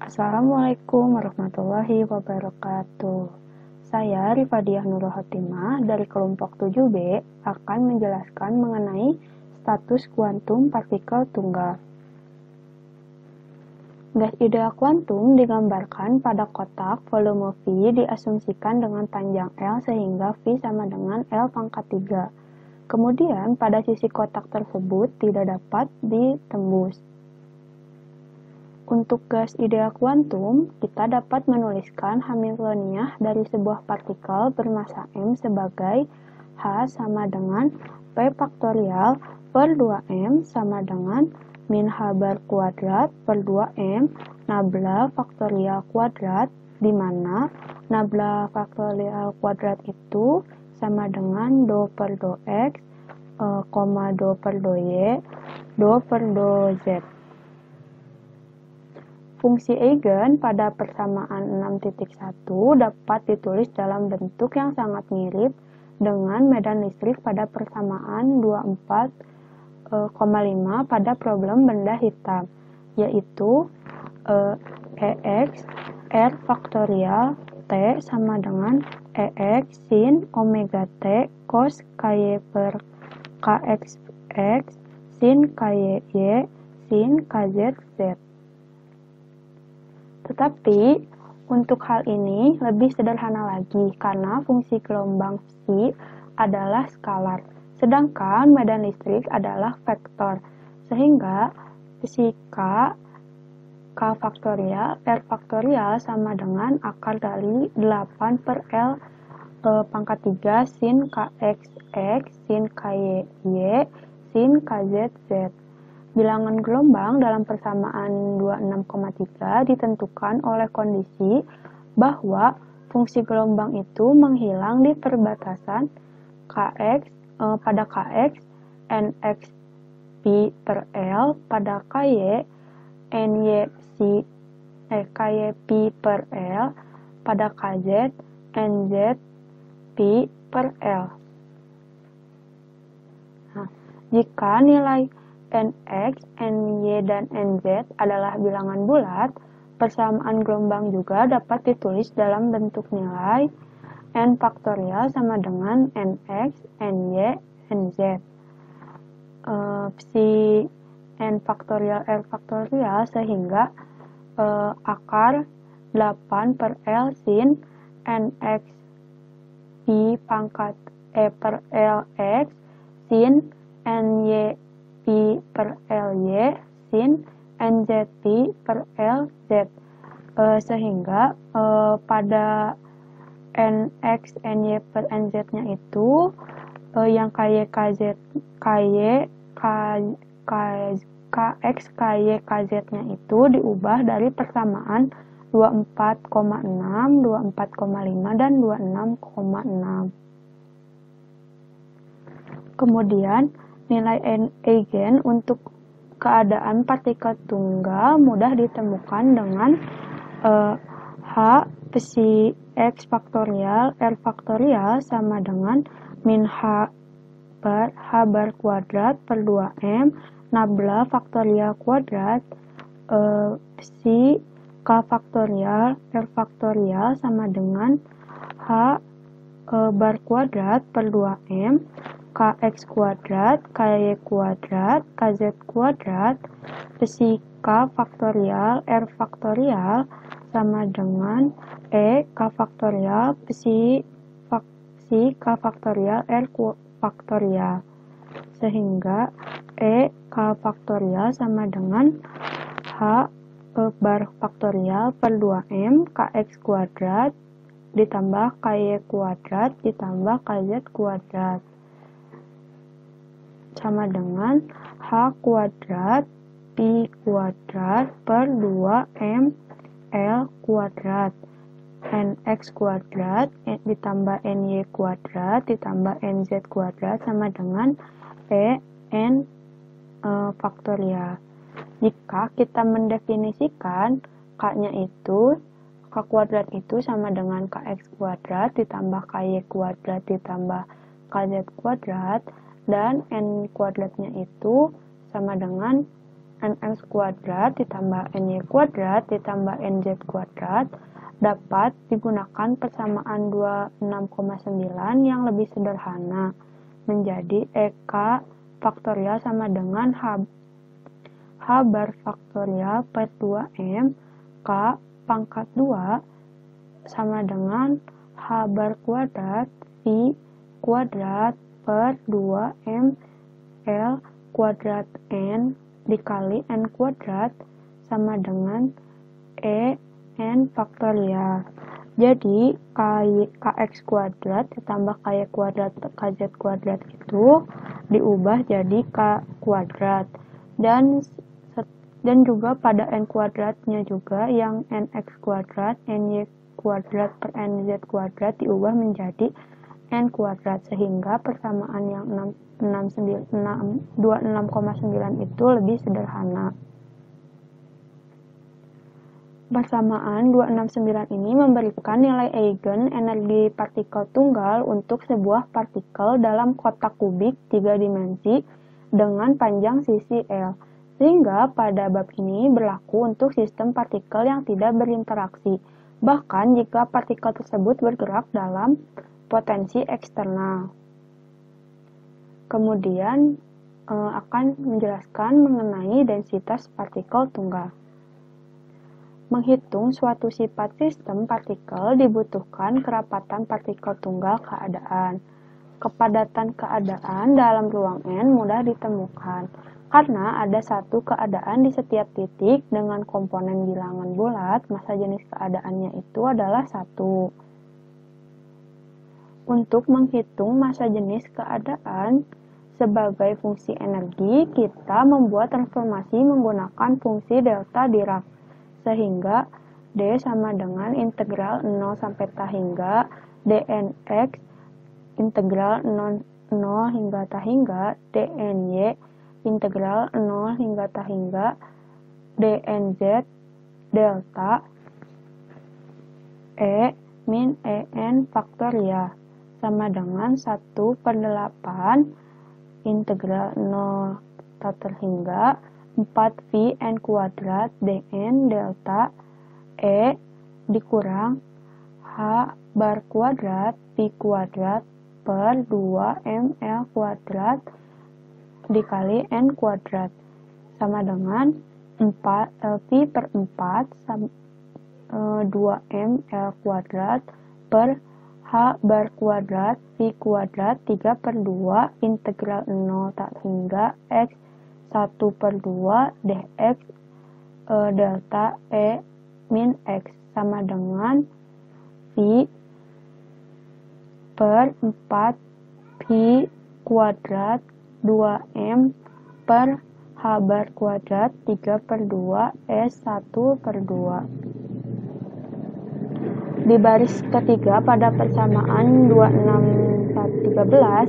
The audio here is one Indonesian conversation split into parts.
Assalamualaikum warahmatullahi wabarakatuh. Saya Rifadiah Nurul Khotimah dari kelompok 7B akan menjelaskan mengenai status kuantum partikel tunggal. Gas ideal kuantum digambarkan pada kotak volume V diasumsikan dengan panjang L sehingga V sama dengan L pangkat 3. Kemudian pada sisi kotak tersebut tidak dapat ditembus. Untuk gas ideal kuantum, kita dapat menuliskan Hamiltonian dari sebuah partikel bermassa M sebagai H sama dengan P faktorial per 2M sama dengan min H bar kuadrat per 2M nabla faktorial kuadrat, di mana nabla faktorial kuadrat itu sama dengan do per do X, do per do Y, do per do Z. Fungsi eigen pada persamaan 6.1 dapat ditulis dalam bentuk yang sangat mirip dengan medan listrik pada persamaan 24,5 pada problem benda hitam, yaitu EX R faktorial T sama dengan EX sin omega T cos KY per KXX sin KY sin KZZ. Tetapi, untuk hal ini lebih sederhana lagi karena fungsi gelombang psi adalah skalar, sedangkan medan listrik adalah vektor, sehingga psi K faktorial R faktorial sama dengan akar dari 8 per L pangkat 3 sin KXX sin KY sin KZZ. Bilangan gelombang dalam persamaan 26,3 ditentukan oleh kondisi bahwa fungsi gelombang itu menghilang di perbatasan Kx pada Kx, Nx pi per L pada Ky, Ky pi per L pada Kz, Nz pi per L. Nah, jika nilai Nx, Ny, dan Nz adalah bilangan bulat, persamaan gelombang juga dapat ditulis dalam bentuk nilai N faktorial sama dengan Nx, Ny, Nz. Psi N faktorial R faktorial sehingga akar 8 per L sin Nx pi pangkat per Lx sin Ny pi per Ly sin Nz pi per Lz, sehingga pada Nx, Ny per Nz nya itu yang Kx, Ky, Kz nya itu diubah dari persamaan 24,6, 24,5, dan 26,6. Kemudian nilai eigen untuk keadaan partikel tunggal mudah ditemukan dengan H psi X faktorial R faktorial sama dengan min H bar kuadrat per 2M nabla faktorial kuadrat psi K faktorial R faktorial sama dengan H bar kuadrat per 2M Kx kuadrat, Ky kuadrat, Kz kuadrat, psi K faktorial R faktorial sama dengan K faktorial psi K faktorial R faktorial, sehingga K faktorial sama dengan H bar faktorial per 2M Kx kuadrat ditambah Ky kuadrat ditambah Kz kuadrat sama dengan H kuadrat pi kuadrat per 2M L kuadrat Nx kuadrat ditambah Ny kuadrat ditambah Nz kuadrat sama dengan N faktorial. Jika kita mendefinisikan K-nya itu, K kuadrat itu sama dengan Kx kuadrat ditambah Ky kuadrat ditambah Kz kuadrat, dan N kuadratnya itu sama dengan nx kuadrat ditambah ny kuadrat ditambah nz kuadrat dapat digunakan persamaan 26,9 yang lebih sederhana menjadi EK faktorial sama dengan H bar faktorial per 2M K pangkat 2 sama dengan H bar kuadrat V kuadrat per 2M L kuadrat N dikali N kuadrat sama dengan N faktorial. Jadi Kx kuadrat ditambah Ky kuadrat Kz kuadrat itu diubah jadi K kuadrat. Dan juga pada N kuadratnya juga yang Nx kuadrat, Ny kuadrat per Nz kuadrat diubah menjadi N kuadrat sehingga persamaan yang 26,9 itu lebih sederhana. Persamaan 269 ini memberikan nilai eigen energi partikel tunggal untuk sebuah partikel dalam kotak kubik 3 dimensi dengan panjang sisi L. Sehingga pada bab ini berlaku untuk sistem partikel yang tidak berinteraksi, bahkan jika partikel tersebut bergerak dalam potensi eksternal. Kemudian akan menjelaskan mengenai densitas partikel tunggal. Menghitung suatu sifat sistem partikel dibutuhkan kerapatan partikel tunggal keadaan. Kepadatan keadaan dalam ruang N mudah ditemukan, karena ada satu keadaan di setiap titik dengan komponen bilangan bulat, massa jenis keadaannya itu adalah 1. Untuk menghitung massa jenis keadaan sebagai fungsi energi, kita membuat transformasi menggunakan fungsi delta Dirac. Sehingga D sama dengan integral 0 sampai tah hingga dnx integral 0 hingga tah hingga dny integral 0 hingga tah hingga dnz delta E min En faktorial sama dengan 1/8 integral 0 tah terhingga 4Vn kuadrat dn delta E dikurang H bar kuadrat V kuadrat per 2ml kuadrat dikali N kuadrat sama dengan 4 V per 4 2ml kuadrat per H bar kuadrat V kuadrat 3/2 integral 0 tak hingga X 1/2 dx delta E min X sama dengan V per 4 V kuadrat 2M per H bar kuadrat 3/2 S 1/2. Di baris ketiga pada persamaan 2613,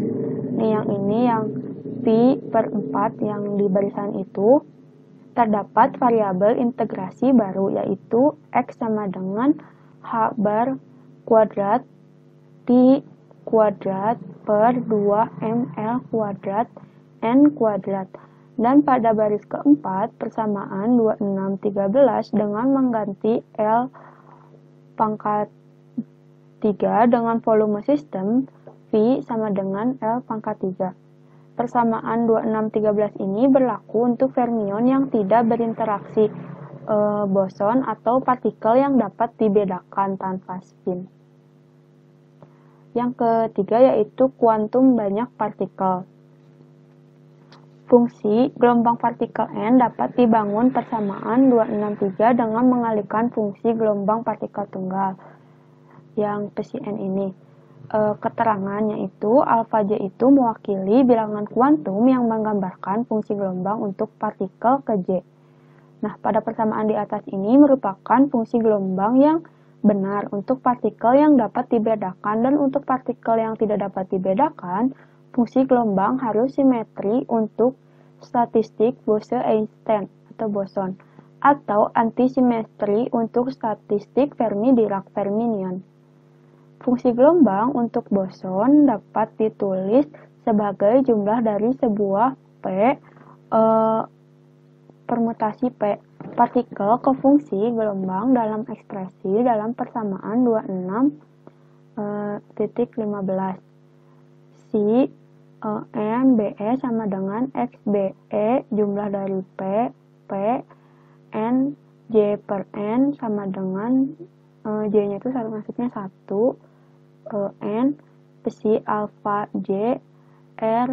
yang ini yang V per 4 yang di barisan itu, terdapat variabel integrasi baru yaitu X sama dengan H bar kuadrat T kuadrat per 2ml kuadrat N kuadrat. Dan pada baris keempat persamaan 2613 dengan mengganti L pangkat 3 dengan volume sistem V sama dengan L pangkat 3. Persamaan 2613 ini berlaku untuk fermion yang tidak berinteraksi boson atau partikel yang dapat dibedakan tanpa spin. Yang ketiga yaitu kuantum banyak partikel. Fungsi gelombang partikel N dapat dibangun persamaan 263 dengan mengalihkan fungsi gelombang partikel tunggal yang Pcn ini. Keterangannya itu alpha J itu mewakili bilangan kuantum yang menggambarkan fungsi gelombang untuk partikel ke J. Nah, pada persamaan di atas ini merupakan fungsi gelombang yang benar untuk partikel yang dapat dibedakan, dan untuk partikel yang tidak dapat dibedakan, fungsi gelombang harus simetri untuk statistik Bose-Einstein atau boson, atau antisimetri untuk statistik Fermi-Dirac-Fermion. Fungsi gelombang untuk boson dapat ditulis sebagai jumlah dari sebuah P permutasi P. Partikel ke fungsi gelombang dalam ekspresi dalam persamaan 26.15. Si M, BE sama dengan XBE jumlah dari P, N, J per N sama dengan J-nya itu maksudnya 1, N, si alpha J, R,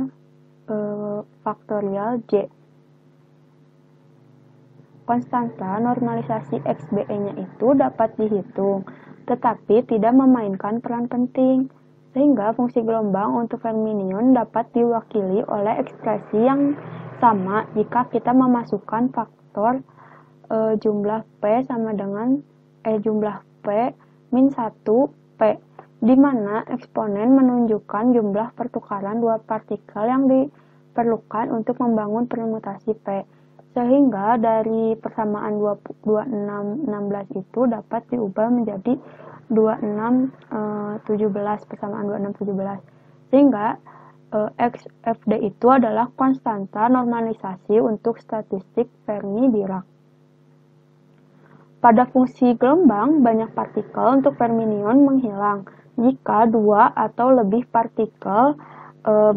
faktorial J. Konstanta normalisasi XBE-nya itu dapat dihitung, tetapi tidak memainkan peran penting, sehingga fungsi gelombang untuk fermion dapat diwakili oleh ekspresi yang sama jika kita memasukkan faktor jumlah P sama dengan jumlah P min 1 P, di mana eksponen menunjukkan jumlah pertukaran dua partikel yang diperlukan untuk membangun permutasi P. Sehingga dari persamaan 2616 itu dapat diubah menjadi 2617, persamaan 2617. Sehingga XFD itu adalah konstanta normalisasi untuk statistik Fermi-Dirac. Pada fungsi gelombang, banyak partikel untuk fermion menghilang jika dua atau lebih partikel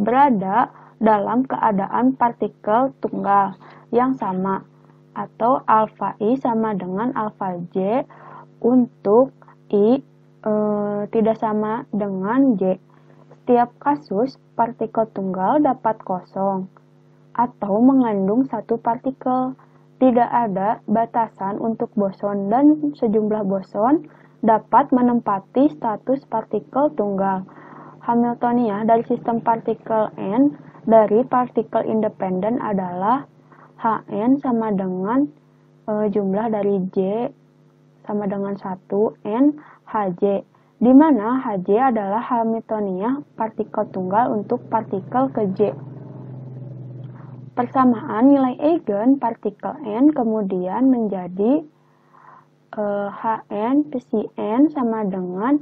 berada dalam keadaan partikel tunggal yang sama, atau alfa I sama dengan alfa J untuk I tidak sama dengan J. Setiap kasus, partikel tunggal dapat kosong atau mengandung satu partikel. Tidak ada batasan untuk boson dan sejumlah boson dapat menempati status partikel tunggal. Hamiltonian dari sistem partikel N dari partikel independen adalah Hn sama dengan jumlah dari J sama dengan 1 N Hj, di mana Hj adalah Hamiltonian partikel tunggal untuk partikel ke J. Persamaan nilai eigen partikel N kemudian menjadi Hn psi N sama dengan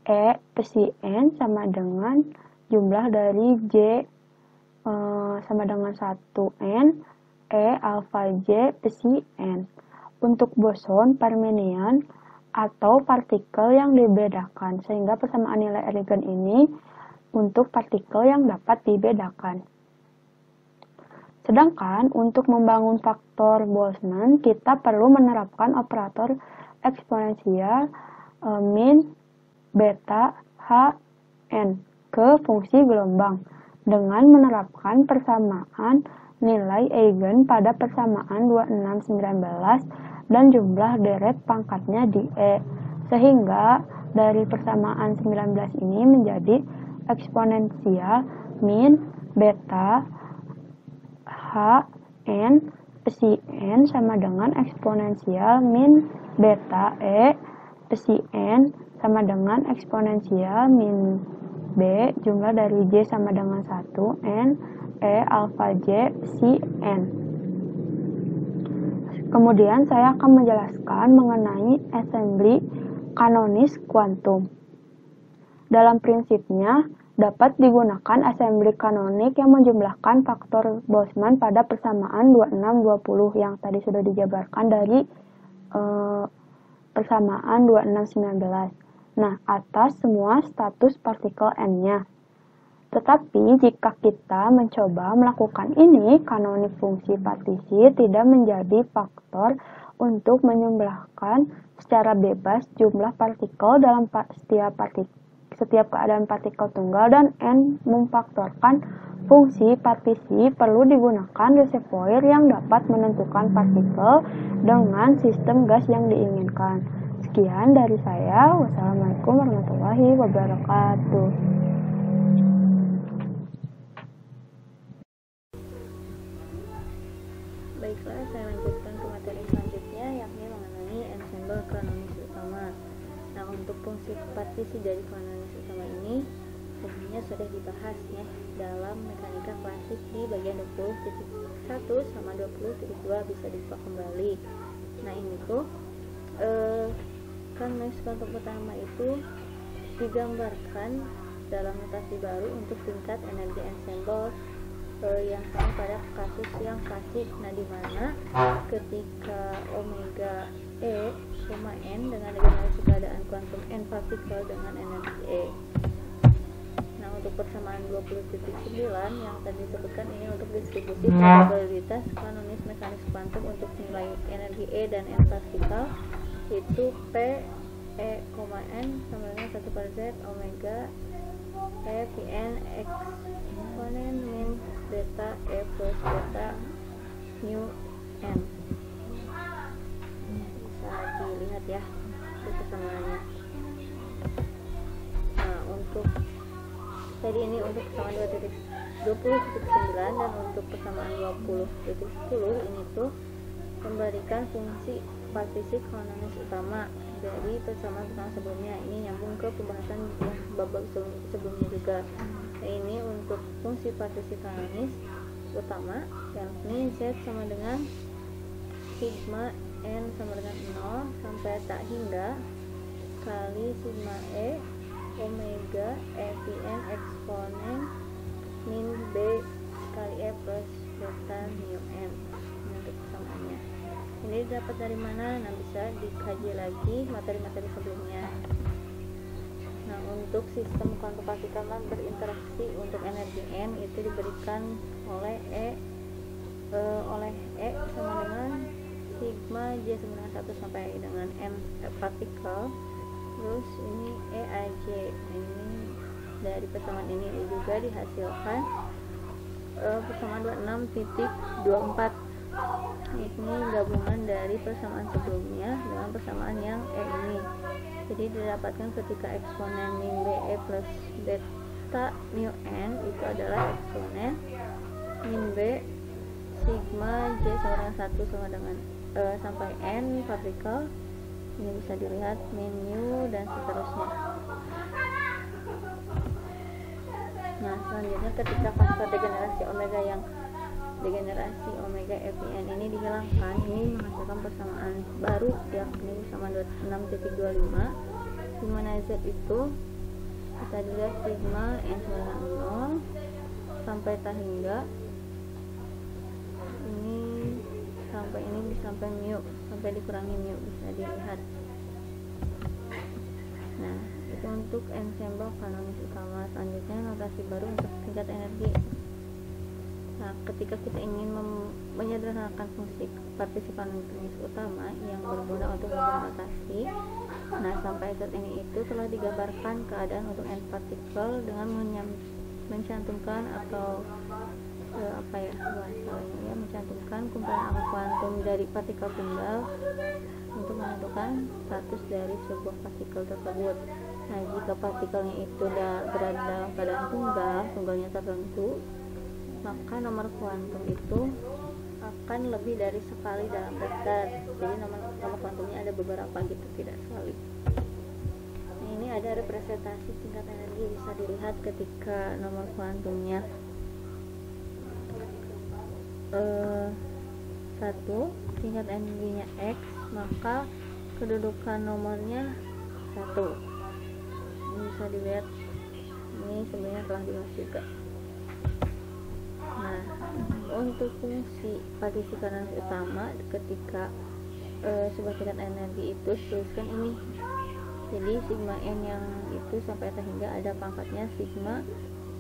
E psi N sama dengan jumlah dari J sama dengan 1 N E alpha J psi N. Untuk boson permenian atau partikel yang dibedakan, sehingga persamaan nilai eigen ini untuk partikel yang dapat dibedakan. Sedangkan untuk membangun faktor Boltzmann, kita perlu menerapkan operator eksponensial min beta h n ke fungsi gelombang dengan menerapkan persamaan nilai eigen pada persamaan 2619 dan jumlah deret pangkatnya di E, sehingga dari persamaan 19 ini menjadi eksponensial min beta h n psi n sama dengan eksponensial min beta E psi n sama dengan eksponensial min B jumlah dari J sama dengan 1 N E alpha J psi N. Kemudian saya akan menjelaskan mengenai assembly kanonis kuantum. Dalam prinsipnya, dapat digunakan assembly kanonik yang menjumlahkan faktor Boltzmann pada persamaan 2620 yang tadi sudah dijabarkan dari persamaan 2619. Nah, atas semua status partikel N-nya. Tetapi jika kita mencoba melakukan ini, kanonik fungsi partisi tidak menjadi faktor untuk menjumlahkan secara bebas jumlah partikel dalam setiap keadaan partikel tunggal, dan N memfaktorkan fungsi partisi perlu digunakan reservoir yang dapat menentukan partikel dengan sistem gas yang diinginkan. Sekian dari saya. Wassalamualaikum warahmatullahi wabarakatuh. Baiklah, saya lanjutkan ke materi selanjutnya, yakni mengenai ensemble kanonis utama. Nah, untuk fungsi partisi dari kanonis utama ini sebenarnya sudah dibahas ya dalam mekanika klasik di bagian 20.1 sama 20.2, bisa dibuka kembali. Nah, ini tuh kanonis kuantum utama itu digambarkan dalam notasi baru untuk tingkat energi ensemble yang sama pada kasus yang klasik. Nah, di mana ketika omega E, N dengan degenerasi keadaan kuantum N partikel dengan energi E. Nah, untuk persamaan 20.9 yang tadi disebutkan ini untuk distribusi probabilitas kanonis mekanis kuantum untuk nilai energi E dan N partikel, itu P E, N sama dengan 1/Z omega E Pn eksponen min beta E plus beta mu N. Bisa dilihat ya itu persamaannya. Nah, untuk jadi ini untuk persamaan 20.9 dan untuk persamaan 20.10 ini tuh memberikan fungsi partisi kanonis utama dari persamaan sebelumnya. Ini nyambung ke pembahasan yang babak sebelumnya juga. Nah, ini untuk fungsi partisi kanonis utama, yakni Z sama dengan sigma N sama dengan 0 sampai tak hingga kali sigma E omega E Pn eksponen min B kali E plus beta mu N. Ini untuk persamaannya. Ini dapat dari mana? Nah, bisa dikaji lagi materi-materi sebelumnya. Nah, untuk sistem kuantum partikel berinteraksi untuk energi N itu diberikan oleh E sama dengan sigma J sama dengan 1 sampai dengan N partikel. Terus ini EAJ. Ini dari persamaan ini juga dihasilkan persamaan 26.24. Ini gabungan dari persamaan sebelumnya dengan persamaan yang E ini. Jadi didapatkan ketika eksponen min B E plus beta mu N itu adalah eksponen min B sigma J sama dengan 1 sama dengan sampai N partikel. Ini bisa dilihat min mu dan seterusnya. Nah, selanjutnya ketika faktor degenerasi omega yang degenerasi omega Fn ini dihilangkan, ini menghasilkan persamaan baru yakni sama 6.25, di mana Z itu bisa dilihat sigma N sama dengan 0 sampai tak hingga ini sampai ini sampai mu, sampai dikurangi mu, bisa dilihat. Nah, itu untuk ensemble kanonis utama. Selanjutnya notasi baru untuk tingkat energi. Nah, ketika kita ingin menyederhanakan fungsi partisi kanonis utama yang berguna untuk membuat notasi, nah sampai saat ini itu telah digambarkan keadaan untuk N partikel dengan mencantumkan atau mencantumkan kumpulan angka kuantum dari partikel tunggal untuk menentukan status dari sebuah partikel tersebut. Nah, jika partikelnya itu berada dalam keadaan tunggalnya tertentu, maka nomor kuantum itu akan lebih dari sekali dalam daftar. Jadi nomor kuantumnya ada beberapa gitu, tidak sekali. Nah, ini ada representasi tingkat energi, bisa dilihat ketika nomor kuantumnya 1, tingkat energinya X, maka kedudukan nomornya 1. Ini bisa dilihat, ini sebenarnya telah dibahas juga. Nah, untuk fungsi partisi kanonis utama ketika sebuah tingkat energi itu tuliskan ini. Jadi sigma N yang itu sampai hingga ada pangkatnya sigma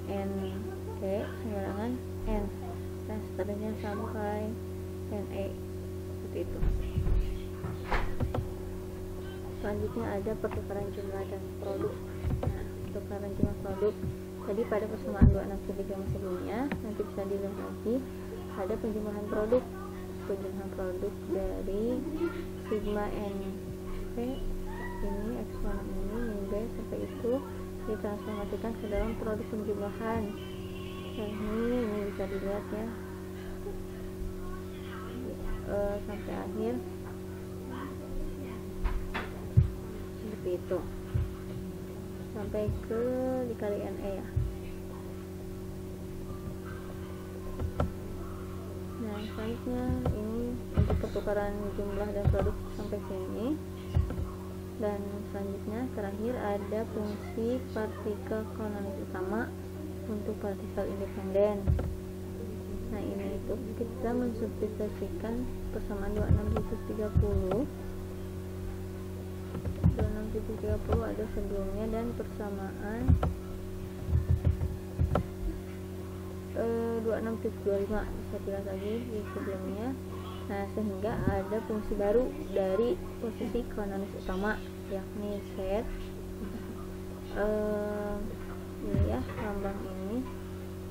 N E sama dengan N, dan seterusnya sampai NE, seperti itu. Selanjutnya ada pertukaran jumlah dan produk. Nah, pertukaran jumlah produk tadi pada persamaan 26.3 sebelumnya, nanti bisa dilihat lagi ada penjumlahan produk dari sigma N P ini eksponen ini min B sampai itu ditransformasikan ke dalam produk penjumlahan. Dan ini bisa dilihat ya sampai akhir seperti itu, sampai ke dikali NE ya. Nah, selanjutnya ini untuk pertukaran jumlah dan produk sampai sini. Dan selanjutnya terakhir ada fungsi partikel kanonis utama untuk partikel independen. Nah, ini itu kita mensubstitusikan persamaan 26/30 ada sebelumnya dan persamaan 26/25 saya bilang tadi di sebelumnya. Nah, sehingga ada fungsi baru dari posisi kanonis utama, yakni set ini ya, lambang ini,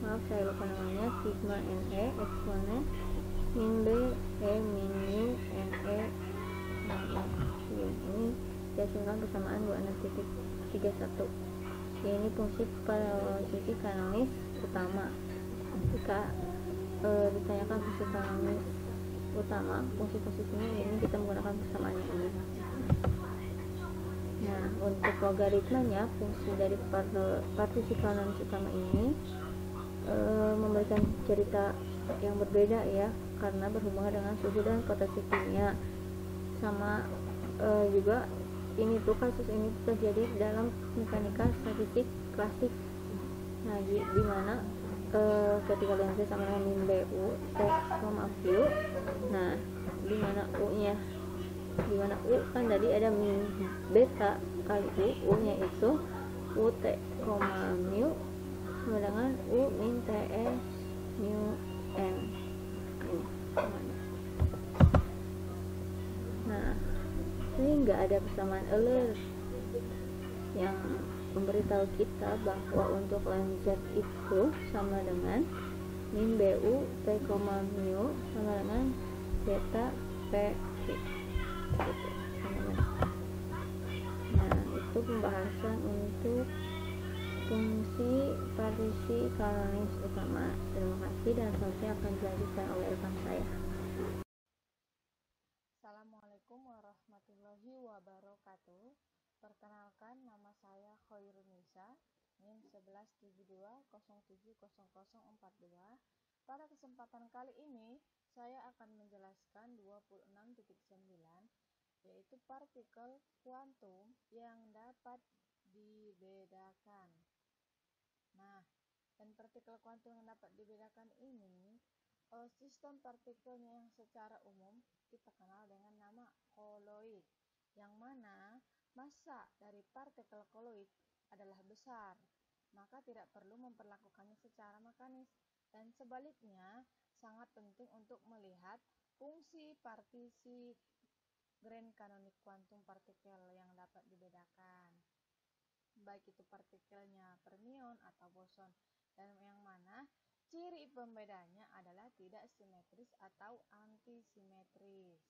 maaf saya lupa namanya, sigma NE eksponen min B E min mu NE. Nah, ini dihasilkan persamaan 26/31. Ini fungsi posisi kanonis utama. Jika ditanyakan fungsi kanonis utama, fungsi posisinya ini kita menggunakan persamaan ini. Nah, untuk logaritmanya, fungsi dari partisi kanonis utama ini memberikan cerita yang berbeda ya, karena berhubungan dengan suhu dan potensi kimia. Sama juga ini tuh, kasus ini terjadi dalam mekanika statistik klasik. Nah, di mana ketika lensa sama dengan min BU U, nah di mana U-nya, di mana U kan tadi ada min beta kali U nya itu UT, mu sama dengan U min TS mu N ini. Nah, sehingga ada persamaan Euler yang memberitahu kita bahwa untuk line Z itu sama dengan min BU T, mu sama dengan beta P gitu. Nah, itu pembahasan untuk fungsi partisi kanonis utama. Terima kasih, dan selanjutnya akan dilanjutkan oleh rekan saya. Assalamualaikum warahmatullahi wabarakatuh. Perkenalkan, nama saya Khoirunisa, NIM 1172070042. Pada kesempatan kali ini, saya akan menjelaskan 26.9, yaitu partikel kuantum yang dapat dibedakan. Nah, dan partikel kuantum yang dapat dibedakan ini, sistem partikelnya yang secara umum kita kenal dengan nama koloid, yang mana massa dari partikel koloid adalah besar, maka tidak perlu memperlakukannya secara mekanis. Dan sebaliknya, sangat penting untuk melihat fungsi partisi grand kanonik kuantum partikel yang dapat dibedakan, baik itu partikelnya fermion atau boson, dan yang mana ciri pembedanya adalah tidak simetris atau antisimetris.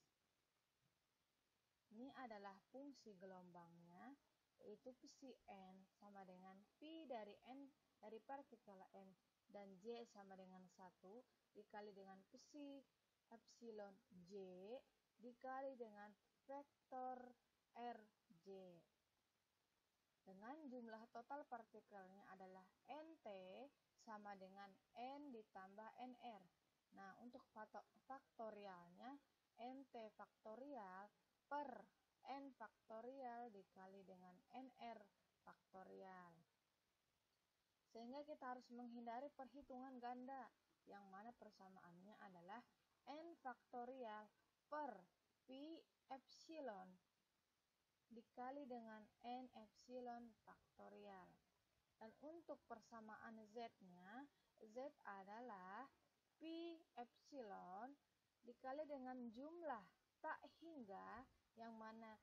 Ini adalah fungsi gelombangnya, yaitu psi n sama dengan pi dari n dari partikel n dan j sama dengan 1 dikali dengan psi epsilon j dikali dengan vektor rj. Dengan jumlah total partikelnya adalah nt sama dengan n ditambah nr. Nah, untuk faktorialnya nt faktorial per n faktorial dikali dengan nr faktorial. Sehingga kita harus menghindari perhitungan ganda, yang mana persamaannya adalah n faktorial per pi epsilon dikali dengan n epsilon faktorial. Dan untuk persamaan z-nya, z adalah pi epsilon dikali dengan jumlah tak hingga, yang mana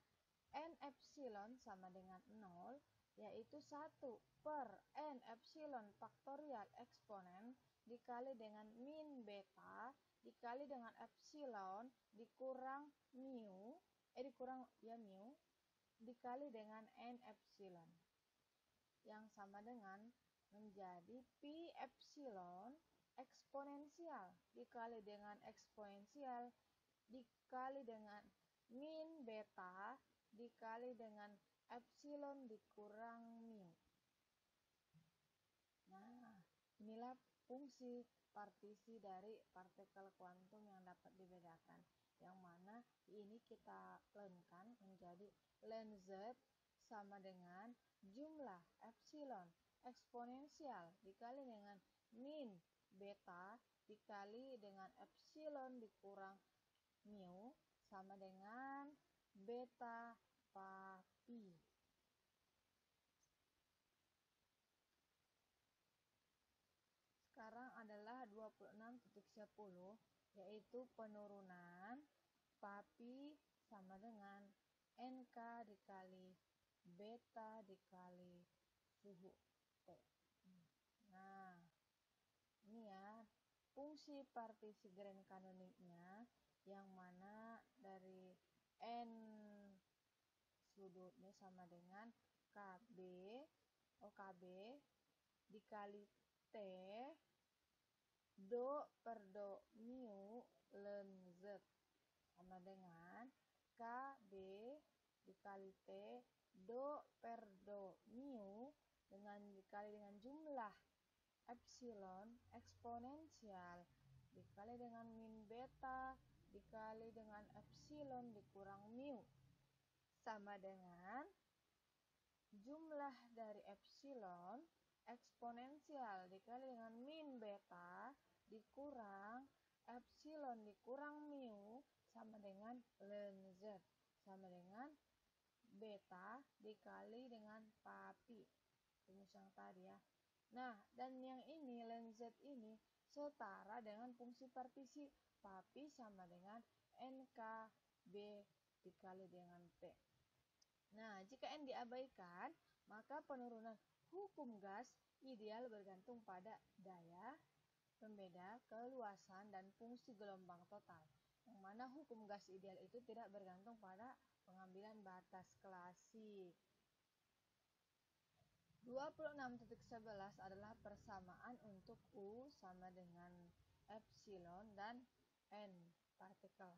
n epsilon sama dengan 0, yaitu 1 per n epsilon faktorial eksponen dikali dengan min beta dikali dengan epsilon dikurang mu dikali dengan n epsilon, yang sama dengan menjadi pi epsilon eksponensial dikali dengan eksponensial dikali dengan min beta dikali dengan epsilon dikurang mu. Nah, inilah fungsi partisi dari partikel kuantum yang dapat dibedakan, yang mana ini kita lenkan menjadi len Z sama dengan jumlah epsilon eksponensial dikali dengan min beta dikali dengan epsilon dikurang mu sama dengan beta pi. Sekarang adalah 26.10, yaitu penurunan pi sama dengan NK dikali beta dikali suhu T. Nah, ini ya fungsi partisi grand kanoniknya, yang mana dari N sudutnya sama dengan KB dikali T do per do mu ln Z sama dengan KB dikali T do per do mu dikali dengan jumlah epsilon eksponensial dikali dengan min beta dikali dengan epsilon dikurang mu sama dengan jumlah dari epsilon eksponensial dikali dengan min beta dikurang epsilon dikurang mu sama dengan ln Z sama dengan beta dikali dengan pi. Rumus yang tadi ya. Nah, dan yang ini ln Z ini setara dengan fungsi partisi pi sama dengan NKB dikali dengan P. Nah, jika N diabaikan, maka penurunan hukum gas ideal bergantung pada daya pembeda, keluasan, dan fungsi gelombang total. Yang mana hukum gas ideal itu tidak bergantung pada pengambilan batas klasik. 26.11 adalah persamaan untuk U sama dengan epsilon dan N partikel.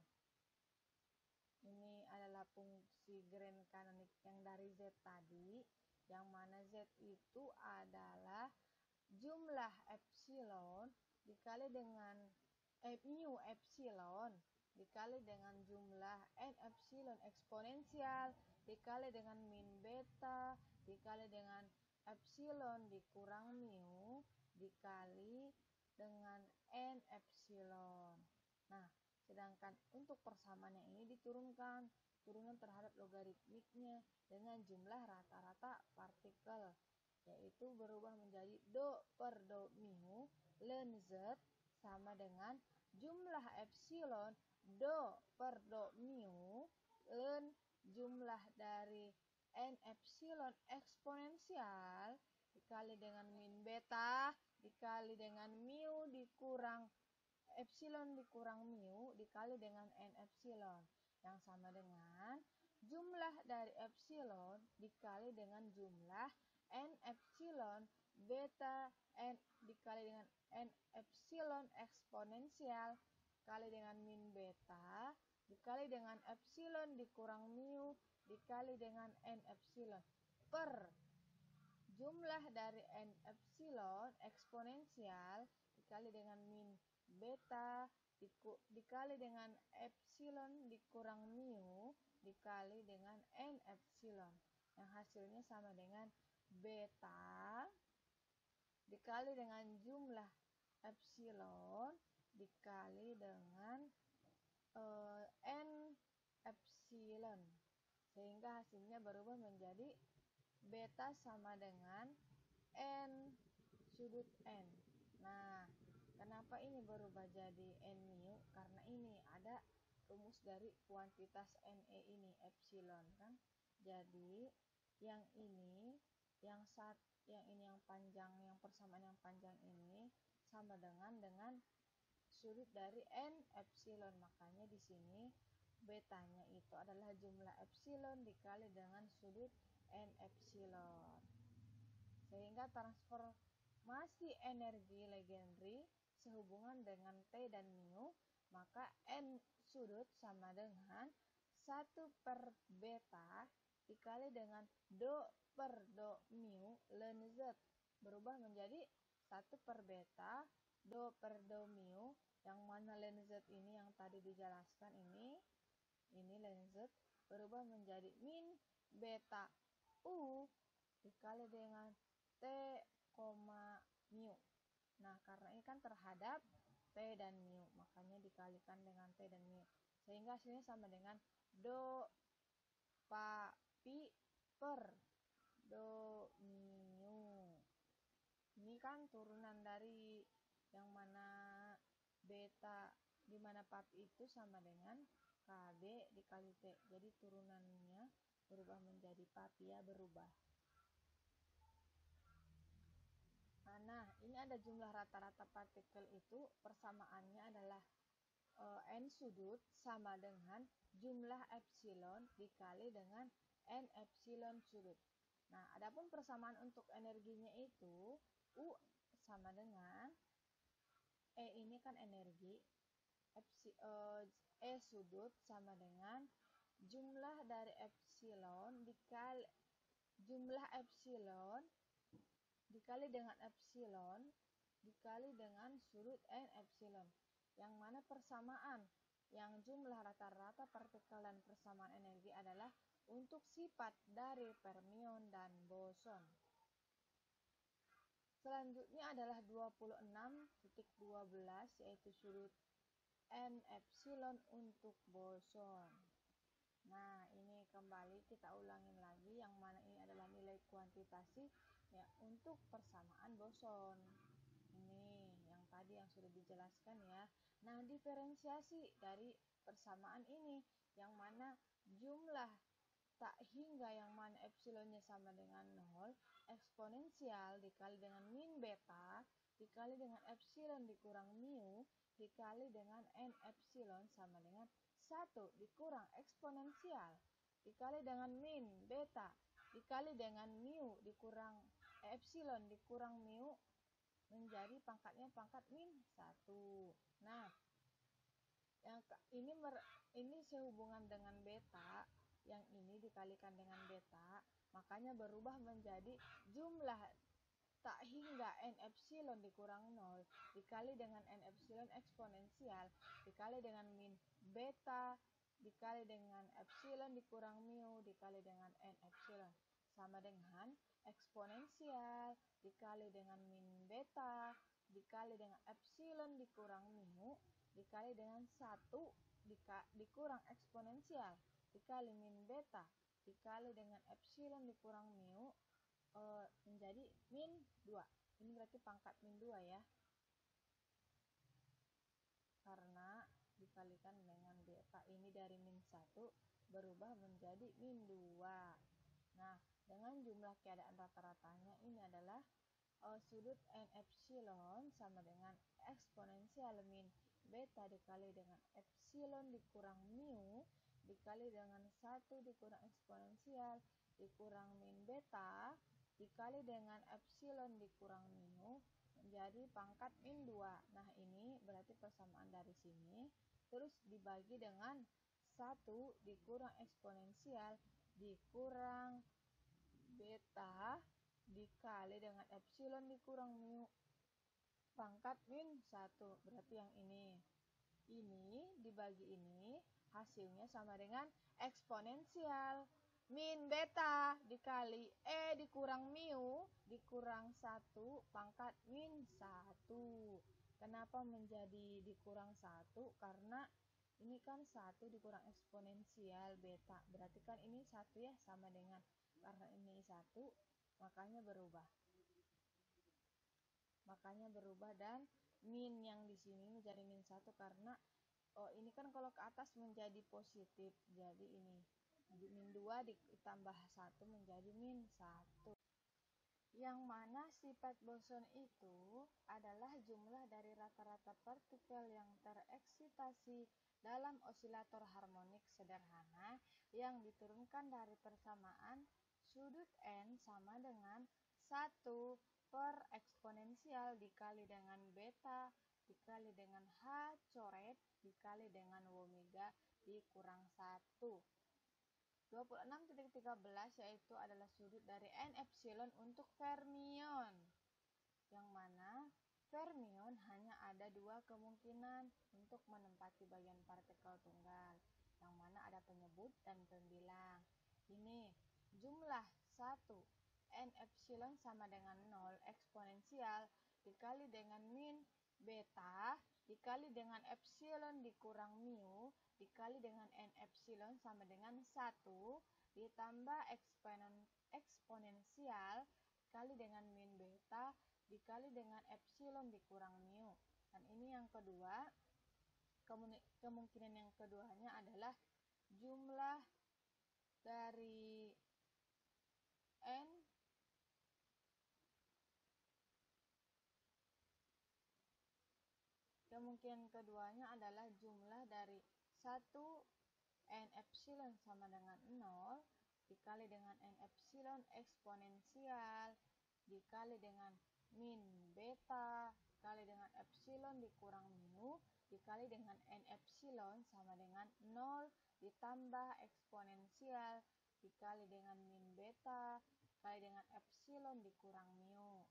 Ini adalah fungsi grand kanonik yang dari Z tadi, yang mana Z itu adalah jumlah epsilon dikali dengan mu epsilon dikali dengan jumlah n epsilon eksponensial dikali dengan min beta dikali dengan epsilon dikurang mu dikali dengan n epsilon. Nah, sedangkan untuk persamaan yang ini diturunkan turunan terhadap logaritmiknya dengan jumlah rata-rata partikel, yaitu berubah menjadi do per do mu ln Z sama dengan jumlah epsilon do per do mu ln jumlah dari n epsilon eksponensial dikali dengan min beta dikali dengan mu dikurang epsilon dikurang mu dikali dengan n epsilon, yang sama dengan jumlah dari epsilon dikali dengan jumlah n epsilon beta n dikali dengan n epsilon eksponensial dikali dengan min beta dikali dengan epsilon dikurang mu dikali dengan n epsilon per jumlah dari n epsilon eksponensial dikali dengan min beta dikali dengan epsilon dikurang mu dikali dengan n epsilon, yang hasilnya sama dengan beta dikali dengan jumlah epsilon dikali dengan n epsilon, sehingga hasilnya berubah menjadi beta sama dengan n sudut n. Nah, kenapa ini berubah jadi n mu? Karena ini ada rumus dari kuantitas Ne ini epsilon kan. Jadi yang ini yang panjang, yang persamaan yang panjang ini sama dengan sudut dari n epsilon. Makanya di sini betanya itu adalah jumlah epsilon dikali dengan sudut n epsilon. Sehingga transformasi energi Legendre sehubungan dengan T dan mu, maka N sudut sama dengan 1 per beta dikali dengan do per do mu ln Z, berubah menjadi 1 per beta do per do mu, yang mana ln Z ini yang tadi dijelaskan ini ln Z berubah menjadi min beta U dikali dengan T, mu. Nah, karena ini kan terhadap T dan mu, makanya dikalikan dengan T dan mu, sehingga hasilnya sama dengan do pa pi per do mu. Ini kan turunan dari yang mana beta, di mana papi itu sama dengan KB dikali T. Jadi turunannya berubah menjadi papi ya, berubah. Nah, ini ada jumlah rata-rata partikel itu, persamaannya adalah N sudut sama dengan jumlah epsilon dikali dengan N epsilon sudut. Nah, adapun persamaan untuk energinya itu U sama dengan E, ini kan energi, E sudut sama dengan jumlah dari epsilon dikali jumlah epsilon dikali dengan epsilon dikali dengan sudut N epsilon, yang mana persamaan yang jumlah rata-rata partikel dan persamaan energi adalah untuk sifat dari fermion dan boson. Selanjutnya adalah 26.12, yaitu sudut N epsilon untuk boson. Nah, ini kembali kita ulangin lagi, yang mana ini adalah nilai kuantitasi ya untuk persamaan boson. Ini yang tadi yang sudah dijelaskan ya. Nah, diferensiasi dari persamaan ini, yang mana jumlah tak hingga yang mana epsilonnya sama dengan 0, eksponensial dikali dengan min beta dikali dengan epsilon dikurang mu dikali dengan n epsilon sama dengan 1 dikurang eksponensial dikali dengan min beta dikali dengan mu dikurang epsilon dikurang mu menjadi pangkatnya pangkat min 1. Nah, yang ini sehubungan dengan beta, yang ini dikalikan dengan beta, makanya berubah menjadi jumlah tak hingga n epsilon dikurang 0 dikali dengan n epsilon eksponensial dikali dengan min beta dikali dengan epsilon dikurang mu dikali dengan n epsilon sama dengan eksponensial dikali dengan min beta dikali dengan epsilon dikurang mu dikali dengan 1 dikurang eksponensial dikali min beta dikali dengan epsilon dikurang mu menjadi min 2. Ini berarti pangkat min 2 ya, karena dikalikan dengan beta ini dari min 1 berubah menjadi min 2. Nah, dengan jumlah keadaan rata-ratanya ini adalah sudut n epsilon sama dengan eksponensial min beta dikali dengan epsilon dikurang mu dikali dengan 1 dikurang eksponensial dikurang min beta dikali dengan epsilon dikurang mu menjadi pangkat min 2. Nah, ini berarti persamaan dari sini terus dibagi dengan 1 dikurang eksponensial dikurang beta dikali dengan epsilon dikurang mu pangkat min 1. Berarti yang ini dibagi ini hasilnya sama dengan eksponensial min beta dikali E dikurang mu dikurang 1 pangkat min 1. Kenapa menjadi dikurang 1? Karena ini kan 1 dikurang eksponensial beta. Berarti kan ini 1 ya, sama dengan karena ini 1 makanya berubah. Dan min yang di sini menjadi min 1 karena ini kan kalau ke atas menjadi positif. Jadi ini min 2 ditambah 1 menjadi min 1. Yang mana sifat boson itu adalah jumlah dari rata-rata partikel yang tereksitasi dalam osilator harmonik sederhana yang diturunkan dari persamaan sudut N sama dengan 1 per eksponensial dikali dengan beta dikali dengan H coret dikali dengan omega dikurang 1. 26.13 yaitu adalah sudut dari N epsilon untuk fermion, yang mana fermion hanya ada 2 kemungkinan untuk menempati bagian partikel tunggal, yang mana ada penyebut dan pembilang. Ini jumlah 1 N epsilon sama dengan 0 eksponensial dikali dengan min beta dikali dengan epsilon dikurang mu dikali dengan n epsilon sama dengan 1 ditambah eksponensial dikali dengan min beta dikali dengan epsilon dikurang mu. Dan ini yang kedua, kemungkinan yang keduanya adalah jumlah dari n kemungkinan keduanya adalah jumlah dari 1 n epsilon sama dengan 0 dikali dengan n epsilon eksponensial dikali dengan min beta dikali dengan epsilon dikurang mu dikali dengan n epsilon sama dengan 0 ditambah eksponensial dikali dengan min beta dikali dengan epsilon dikurang mu.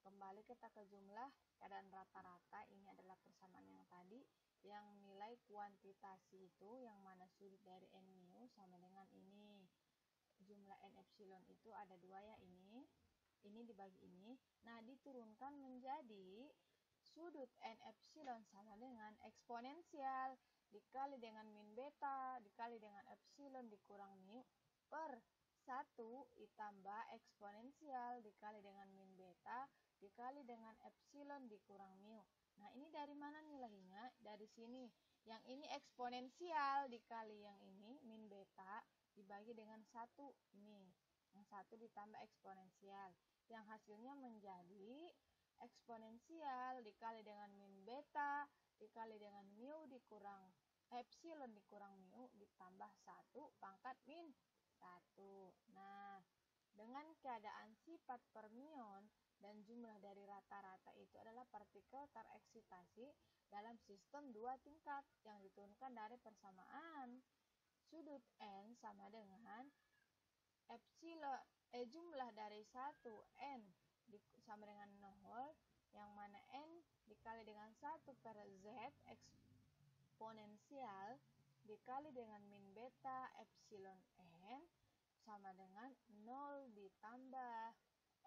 Kembali kita ke jumlah keadaan rata-rata, ini adalah persamaan yang tadi, yang nilai kuantitasi itu yang mana sudut dari n mu sama dengan ini. Jumlah n epsilon itu ada 2 ya, ini dibagi ini. Nah, diturunkan menjadi sudut n epsilon sama dengan eksponensial dikali dengan min beta dikali dengan epsilon dikurang mu per 1 ditambah eksponensial dikali dengan min beta dikali dengan epsilon dikurang mu. Nah, ini dari mana nilainya? Dari sini. Yang ini eksponensial dikali yang ini min beta dibagi dengan 1 ini. Yang 1 ditambah eksponensial. Yang hasilnya menjadi eksponensial dikali dengan min beta dikali dengan mu dikurang epsilon dikurang mu ditambah 1 pangkat min 1. Nah, dengan keadaan sifat fermion dan jumlah dari rata-rata itu adalah partikel tereksitasi dalam sistem 2 tingkat yang diturunkan dari persamaan sudut n sama dengan epsilon jumlah dari 1 n sama dengan 0 yang mana n dikali dengan 1 per z eksponensial dikali dengan min beta epsilon n sama dengan 0 ditambah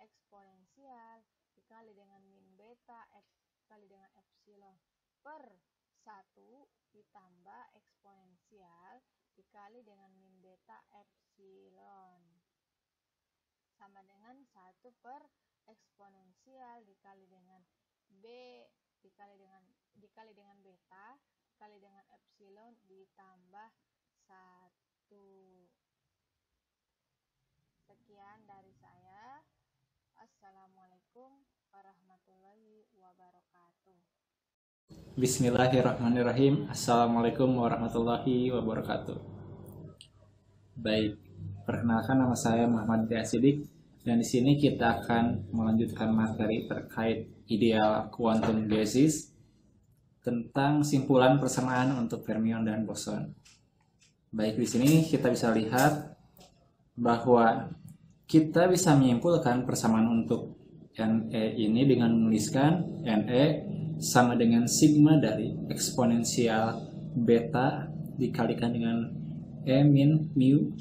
eksponensial dikali dengan min beta dikali dengan epsilon per 1 ditambah eksponensial dikali dengan min beta epsilon sama dengan 1 per eksponensial dikali dengan b dikali dengan beta dikali dengan epsilon ditambah 1. Sekian dari saya. Assalamualaikum warahmatullahi wabarakatuh. Bismillahirrahmanirrahim. Assalamualaikum warahmatullahi wabarakatuh. Baik, perkenalkan nama saya Muhammad Sidik dan di sini kita akan melanjutkan materi terkait ideal quantum basis tentang simpulan persamaan untuk fermion dan boson. Baik, di sini kita bisa lihat bahwa kita bisa menyimpulkan persamaan untuk NE ini dengan menuliskan NE sama dengan sigma dari eksponensial beta dikalikan dengan E min mu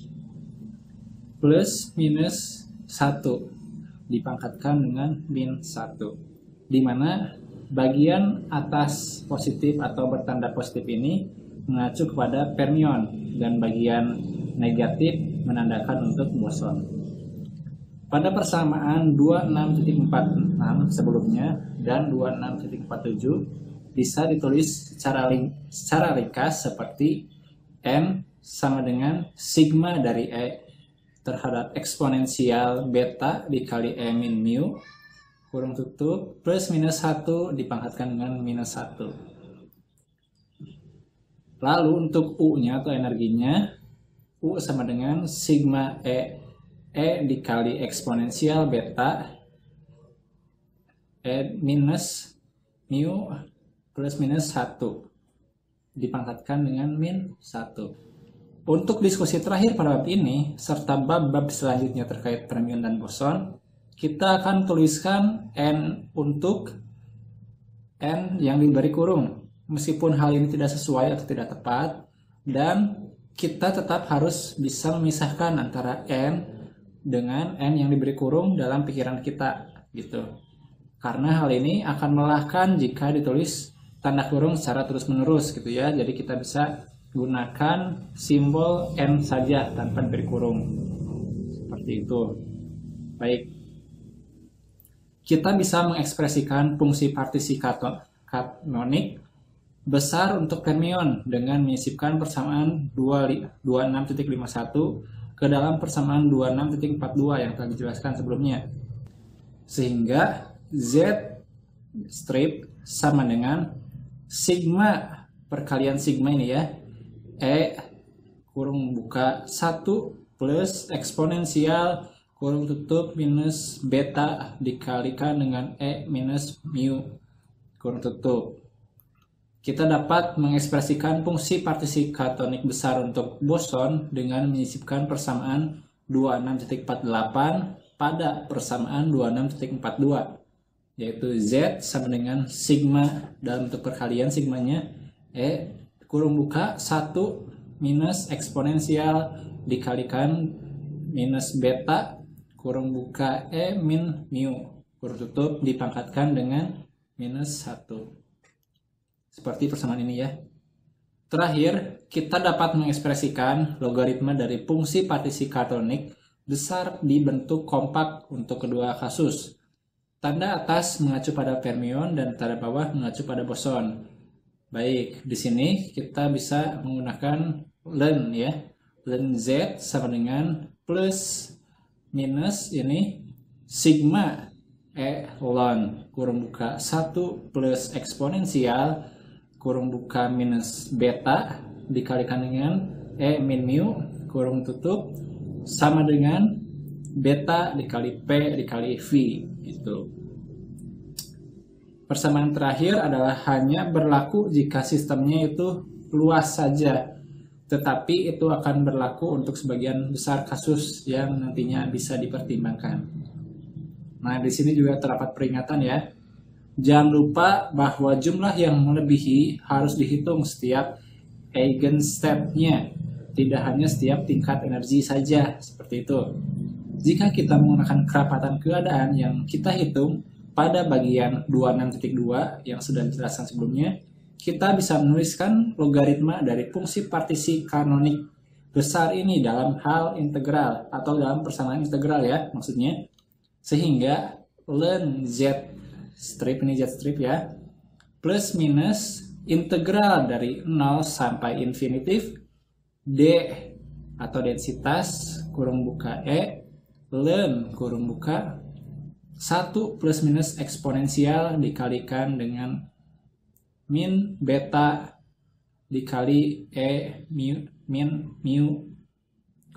plus minus 1 dipangkatkan dengan min 1, di mana bagian atas positif atau bertanda positif ini mengacu kepada fermion dan bagian negatif menandakan untuk boson. Pada persamaan 26.46 sebelumnya dan 26.47 bisa ditulis secara ringkas seperti N sama dengan sigma dari E terhadap eksponensial beta dikali E min mu kurung tutup plus minus 1 dipangkatkan dengan minus 1. Lalu untuk U-nya atau energinya, U sama dengan sigma E dikali eksponensial beta E minus mu plus minus 1 dipangkatkan dengan min 1. Untuk diskusi terakhir pada bab ini serta bab-bab selanjutnya terkait fermion dan boson, kita akan tuliskan N untuk N yang diberi kurung. Meskipun hal ini tidak sesuai atau tidak tepat, dan kita tetap harus bisa memisahkan antara N dengan N yang diberi kurung dalam pikiran kita, gitu. Karena hal ini akan melelahkan jika ditulis tanda kurung secara terus-menerus gitu ya. Jadi kita bisa gunakan simbol N saja tanpa diberi kurung. Seperti itu. Baik. Kita bisa mengekspresikan fungsi partisi kanonik besar untuk fermion dengan menyisipkan persamaan 26.51 ke dalam persamaan 26.42 yang telah dijelaskan sebelumnya. Sehingga Z strip sama dengan sigma perkalian sigma ini ya, E kurung buka 1 plus eksponensial kurung tutup minus beta dikalikan dengan E minus mu kurung tutup. Kita dapat mengekspresikan fungsi partisi katonik besar untuk boson dengan menyisipkan persamaan 26.48 pada persamaan 26.42. Yaitu Z sama dengan sigma dalam bentuk perkalian sigmanya E kurung buka 1 minus eksponensial dikalikan minus beta kurung buka E min mu kurung tutup dipangkatkan dengan minus 1. Seperti persamaan ini ya. Terakhir, kita dapat mengekspresikan logaritma dari fungsi partisi katonik besar di bentuk kompak untuk kedua kasus. Tanda atas mengacu pada fermion dan tanda bawah mengacu pada boson. Baik, di sini kita bisa menggunakan len ya. Len Z sama dengan plus minus ini sigma E ln kurung buka 1 plus eksponensial kurung buka minus beta dikalikan dengan E min mu kurung tutup sama dengan beta dikali P dikali V itu. Persamaan terakhir adalah hanya berlaku jika sistemnya itu luas saja, tetapi itu akan berlaku untuk sebagian besar kasus yang nantinya bisa dipertimbangkan. Nah, di sini juga terdapat peringatan ya. Jangan lupa bahwa jumlah yang melebihi harus dihitung setiap eigenstep-nya, tidak hanya setiap tingkat energi saja, seperti itu. Jika kita menggunakan kerapatan keadaan yang kita hitung pada bagian 26.2 yang sudah dijelaskan sebelumnya, kita bisa menuliskan logaritma dari fungsi partisi kanonik besar ini dalam hal integral atau dalam persamaan integral ya maksudnya. Sehingga ln Z strip ini Z strip ya, plus minus integral dari 0 sampai infinitif D atau densitas kurung buka E ln kurung buka 1 plus minus eksponensial dikalikan dengan min beta dikali E min mu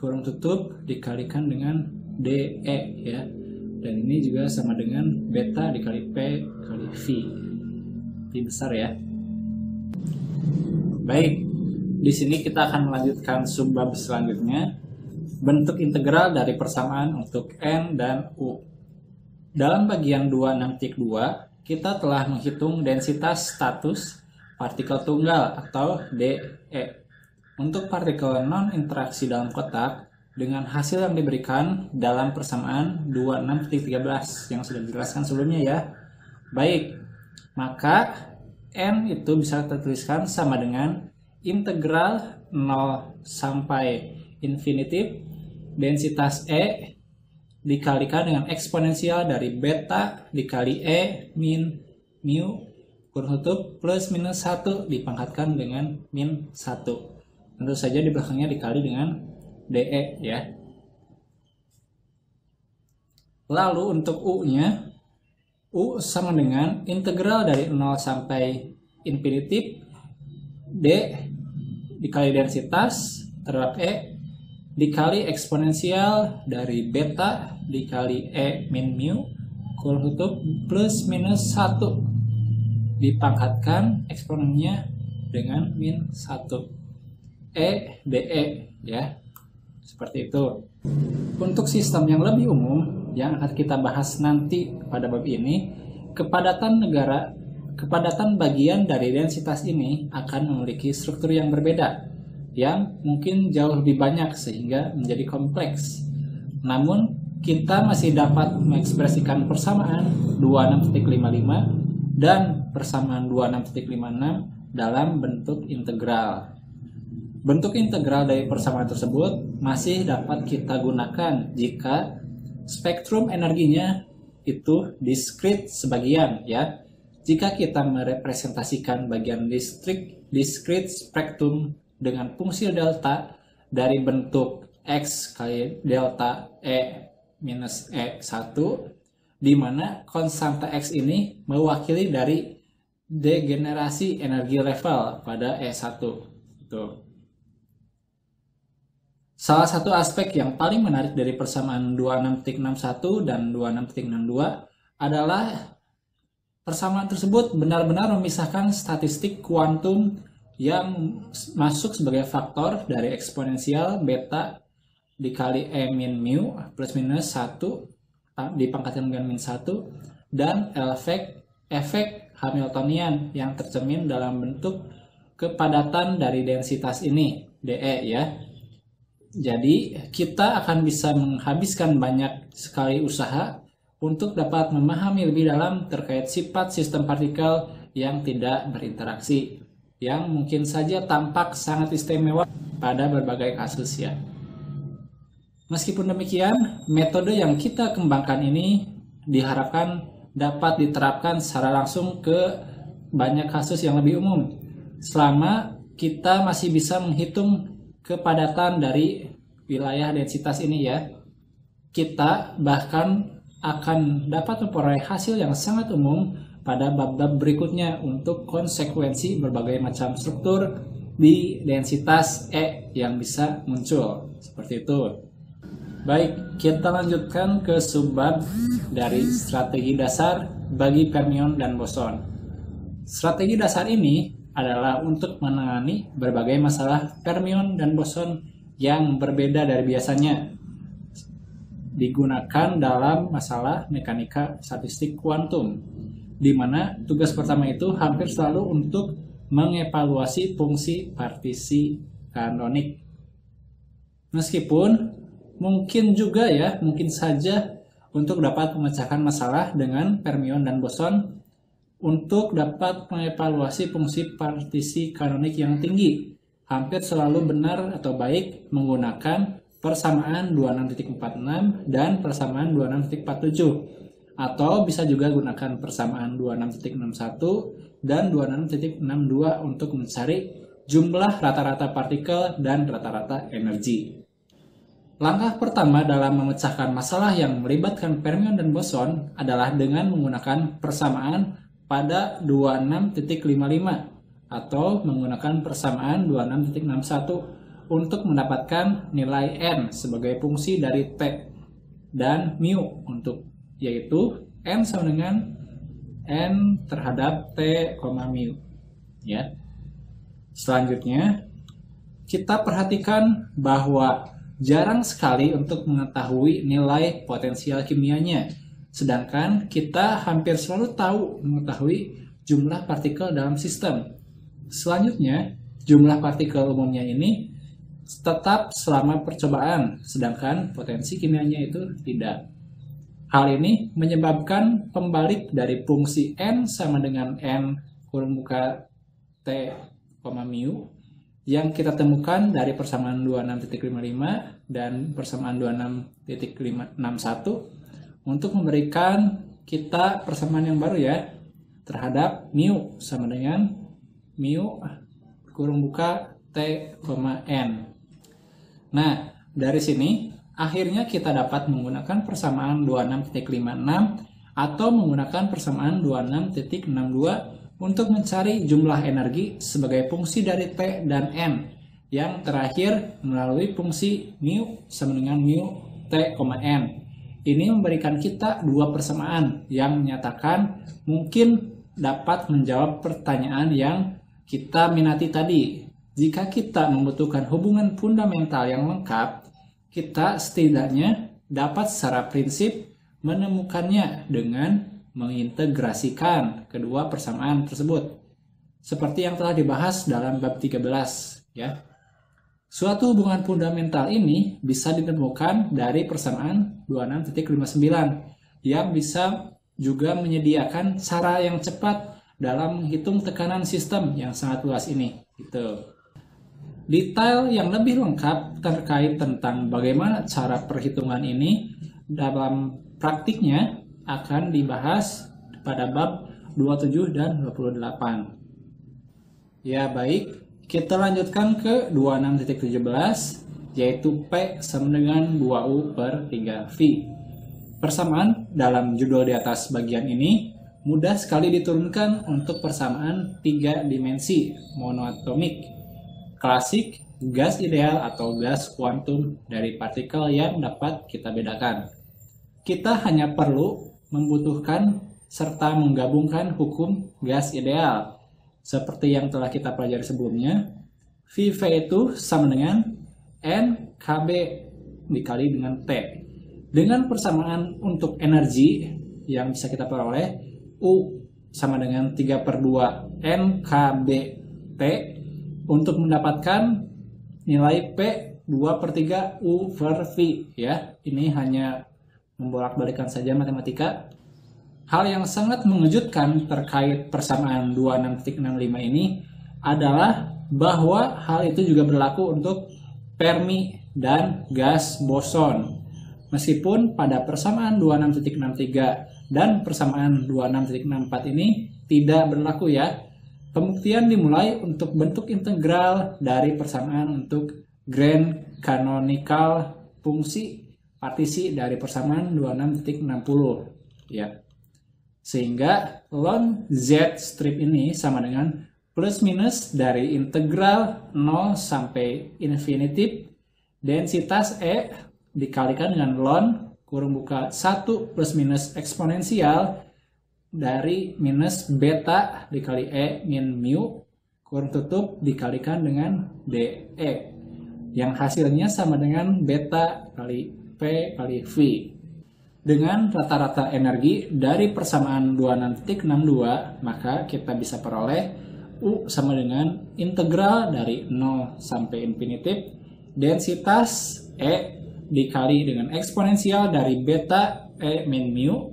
kurung tutup dikalikan dengan DE ya. Dan ini juga sama dengan beta dikali P kali V. Lebih besar ya. Baik, di sini kita akan melanjutkan subbab selanjutnya. Bentuk integral dari persamaan untuk N dan U. Dalam bagian 26.2, kita telah menghitung densitas status partikel tunggal atau DE. Untuk partikel non-interaksi dalam kotak, dengan hasil yang diberikan dalam persamaan 26.13 yang sudah dijelaskan sebelumnya ya. Baik, maka N itu bisa tertuliskan sama dengan integral 0 sampai infinitif densitas E dikalikan dengan eksponensial dari beta dikali E min mu kurung tutup plus minus 1 dipangkatkan dengan min 1. Tentu saja di belakangnya dikali dengan DE ya. Lalu untuk U-nya, U sama dengan integral dari 0 sampai infinitif D dikali densitas terhadap E dikali eksponensial dari beta dikali E min mu kurung tutup plus minus 1 dipangkatkan eksponennya dengan min 1 E DE ya. Seperti itu. Untuk sistem yang lebih umum yang akan kita bahas nanti pada bab ini, kepadatan bagian dari densitas ini akan memiliki struktur yang berbeda, yang mungkin jauh lebih banyak sehingga menjadi kompleks. Namun, kita masih dapat mengekspresikan persamaan 26.55 dan persamaan 26.56 dalam bentuk integral. Bentuk integral dari persamaan tersebut masih dapat kita gunakan jika spektrum energinya itu diskrit sebagian, ya. Jika kita merepresentasikan bagian diskrit spektrum dengan fungsi delta dari bentuk X kali delta E minus E1, di mana konstanta X ini mewakili dari degenerasi energi level pada E1. Tuh. Salah satu aspek yang paling menarik dari persamaan 26.61 dan 26.62 adalah persamaan tersebut benar-benar memisahkan statistik kuantum yang masuk sebagai faktor dari eksponensial beta dikali E min mu plus minus 1 dipangkatkan dengan min 1 dan efek Hamiltonian yang tercermin dalam bentuk kepadatan dari densitas ini, dE ya. Jadi kita akan bisa menghabiskan banyak sekali usaha untuk dapat memahami lebih dalam terkait sifat sistem partikel yang tidak berinteraksi, yang mungkin saja tampak sangat istimewa pada berbagai kasus ya. Meskipun demikian, metode yang kita kembangkan ini diharapkan dapat diterapkan secara langsung ke banyak kasus yang lebih umum, selama kita masih bisa menghitung kepadatan dari wilayah densitas ini ya. Kita bahkan akan dapat memperoleh hasil yang sangat umum pada bab-bab berikutnya untuk konsekuensi berbagai macam struktur di densitas E yang bisa muncul. Seperti itu. Baik, kita lanjutkan ke subbab dari strategi dasar bagi fermion dan boson. Strategi dasar ini adalah untuk menangani berbagai masalah fermion dan boson yang berbeda dari biasanya, digunakan dalam masalah mekanika statistik kuantum, di mana tugas pertama itu hampir selalu untuk mengevaluasi fungsi partisi kanonik. Meskipun mungkin saja untuk dapat memecahkan masalah dengan fermion dan boson untuk dapat mengevaluasi fungsi partisi kanonik yang tinggi, hampir selalu benar atau baik menggunakan persamaan 26.46 dan persamaan 26.47, atau bisa juga gunakan persamaan 26.61 dan 26.62 untuk mencari jumlah rata-rata partikel dan rata-rata energi. Langkah pertama dalam memecahkan masalah yang melibatkan fermion dan boson adalah dengan menggunakan persamaan pada 26.55 atau menggunakan persamaan 26.61 untuk mendapatkan nilai n sebagai fungsi dari t dan mu yaitu n sama dengan n terhadap t, mu ya. Selanjutnya kita perhatikan bahwa jarang sekali untuk mengetahui nilai potensial kimianya, sedangkan kita hampir selalu mengetahui jumlah partikel dalam sistem. Selanjutnya, jumlah partikel umumnya ini tetap selama percobaan, sedangkan potensi kimianya itu tidak. Hal ini menyebabkan pembalik dari fungsi n sama dengan n kurung buka t, mu yang kita temukan dari persamaan 26.55 dan persamaan 26.61 untuk memberikan kita persamaan yang baru ya terhadap mu sama dengan mu kurung buka t, n. Nah, dari sini akhirnya kita dapat menggunakan persamaan 26.56 atau menggunakan persamaan 26.62 untuk mencari jumlah energi sebagai fungsi dari T dan N, yang terakhir melalui fungsi mu sama dengan mu T, N. Ini memberikan kita dua persamaan yang menyatakan mungkin dapat menjawab pertanyaan yang kita minati tadi. Jika kita membutuhkan hubungan fundamental yang lengkap, kita setidaknya dapat secara prinsip menemukannya dengan mengintegrasikan kedua persamaan tersebut, seperti yang telah dibahas dalam bab 13 ya. Suatu hubungan fundamental ini bisa ditemukan dari persamaan 26.59 yang bisa juga menyediakan cara yang cepat dalam menghitung tekanan sistem yang sangat luas ini. Gitu. Detail yang lebih lengkap terkait tentang bagaimana cara perhitungan ini dalam praktiknya akan dibahas pada bab 27 dan 28. Ya baik, kita lanjutkan ke 26.17, yaitu P sama dengan 2U per 3V. Persamaan dalam judul di atas bagian ini mudah sekali diturunkan untuk persamaan 3 dimensi monoatomik, klasik, gas ideal atau gas kuantum dari partikel yang dapat kita bedakan. Kita hanya perlu membutuhkan serta menggabungkan hukum gas ideal. Seperti yang telah kita pelajari sebelumnya, VV itu sama dengan NKB dikali dengan T. Dengan persamaan untuk energi yang bisa kita peroleh, U sama dengan 3/2 NKB T. Untuk mendapatkan nilai P 2/3 U per V. Ya, ini hanya membolak-balikan saja matematika. Hal yang sangat mengejutkan terkait persamaan 26.65 ini adalah bahwa hal itu juga berlaku untuk Fermi dan gas boson. Meskipun pada persamaan 26.63 dan persamaan 26.64 ini tidak berlaku ya. Pembuktian dimulai untuk bentuk integral dari persamaan untuk grand canonical fungsi partisi dari persamaan 26.60 ya. Sehingga ln Z strip ini sama dengan plus minus dari integral 0 sampai infinitif densitas E dikalikan dengan ln kurung buka 1 plus minus eksponensial dari minus beta dikali E min mu kurung tutup dikalikan dengan DE yang hasilnya sama dengan beta kali P kali V. Dengan rata-rata energi dari persamaan 26.62, maka kita bisa peroleh U sama dengan integral dari 0 sampai infinitif densitas E dikali dengan eksponensial dari beta E min mu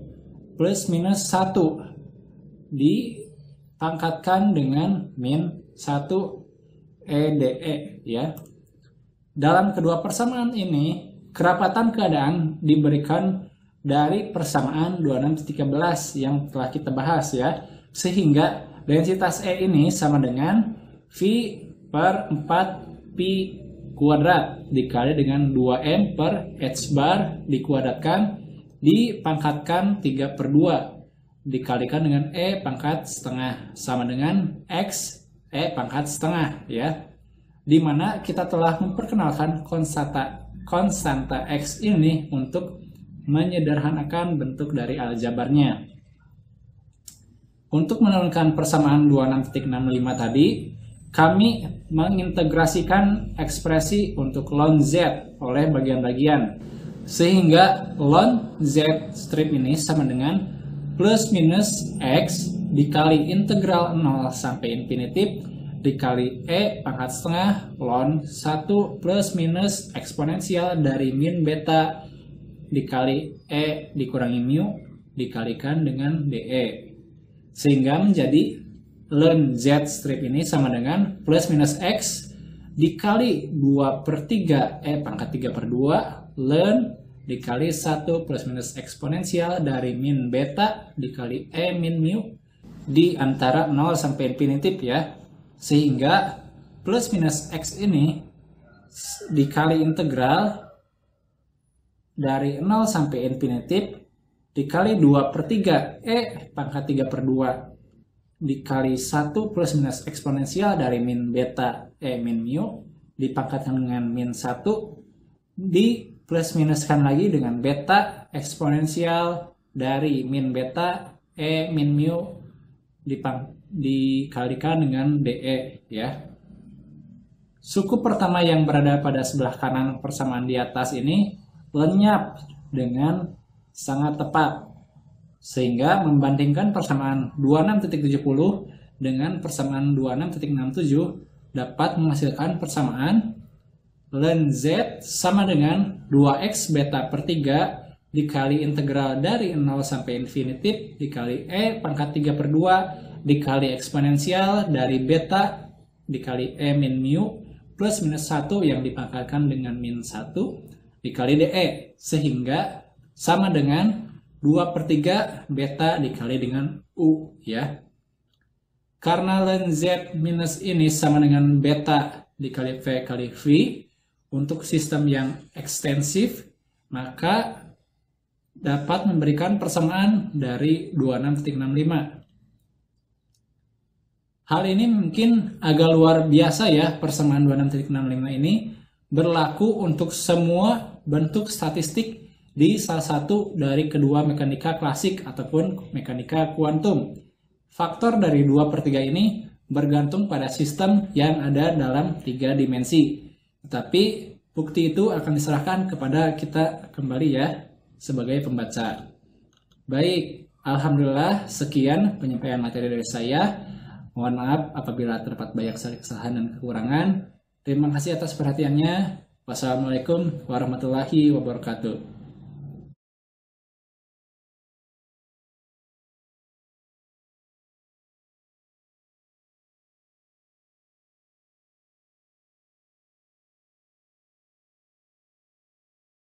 plus minus 1 dipangkatkan dengan min 1 EDE ya. Dalam kedua persamaan ini, kerapatan keadaan diberikan dari persamaan 26.13 yang telah kita bahas ya, sehingga densitas E ini sama dengan V per 4 Pi kuadrat dikali dengan 2M per H bar dikuadratkan dipangkatkan 3/2 dikalikan dengan E pangkat setengah sama dengan X E pangkat setengah ya, dimana kita telah memperkenalkan konstanta X ini untuk menyederhanakan bentuk dari aljabarnya. Untuk menurunkan persamaan 26.65 tadi, kami mengintegrasikan ekspresi untuk ln Z oleh bagian-bagian, sehingga ln Z strip ini sama dengan plus minus X dikali integral 0 sampai infinitif dikali E pangkat setengah ln 1 plus minus eksponensial dari min beta dikali E dikurangi mu dikalikan dengan DE, sehingga menjadi ln Z strip ini sama dengan plus minus X dikali 2/3 E pangkat 3/2 ln dikali 1 plus minus eksponensial dari min beta dikali E min mu di antara 0 sampai infinitif ya, sehingga plus minus X ini dikali integral dari 0 sampai infinitif dikali 2/3 E pangkat 3/2 dikali 1 plus minus eksponensial dari min beta E min mu dipangkatkan dengan min 1 di plus minuskan lagi dengan beta eksponensial dari min beta E min mu dikalikan dengan DE ya. Suku pertama yang berada pada sebelah kanan persamaan di atas ini lenyap dengan sangat tepat, sehingga membandingkan persamaan 26.70 dengan persamaan 26.67 dapat menghasilkan persamaan ln Z sama dengan 2x beta per 3 dikali integral dari 0 sampai infinitif dikali E pangkat 3/2 dikali eksponensial dari beta dikali E min mu plus minus 1 yang dipangkalkan dengan min 1 dikali DE, sehingga sama dengan 2/3 beta dikali dengan U ya. Karena ln Z minus ini sama dengan beta dikali V kali V untuk sistem yang ekstensif, maka dapat memberikan persamaan dari 26.65. Hal ini mungkin agak luar biasa ya, persamaan 26.65 ini berlaku untuk semua bentuk statistik di salah satu dari kedua mekanika klasik ataupun mekanika kuantum. Faktor dari 2/3 ini bergantung pada sistem yang ada dalam 3 dimensi. Tetapi bukti itu akan diserahkan kepada kita kembali ya sebagai pembaca. Baik, alhamdulillah sekian penyampaian materi dari saya. Mohon maaf apabila terdapat banyak kesalahan dan kekurangan. Terima kasih atas perhatiannya. Wassalamualaikum warahmatullahi wabarakatuh.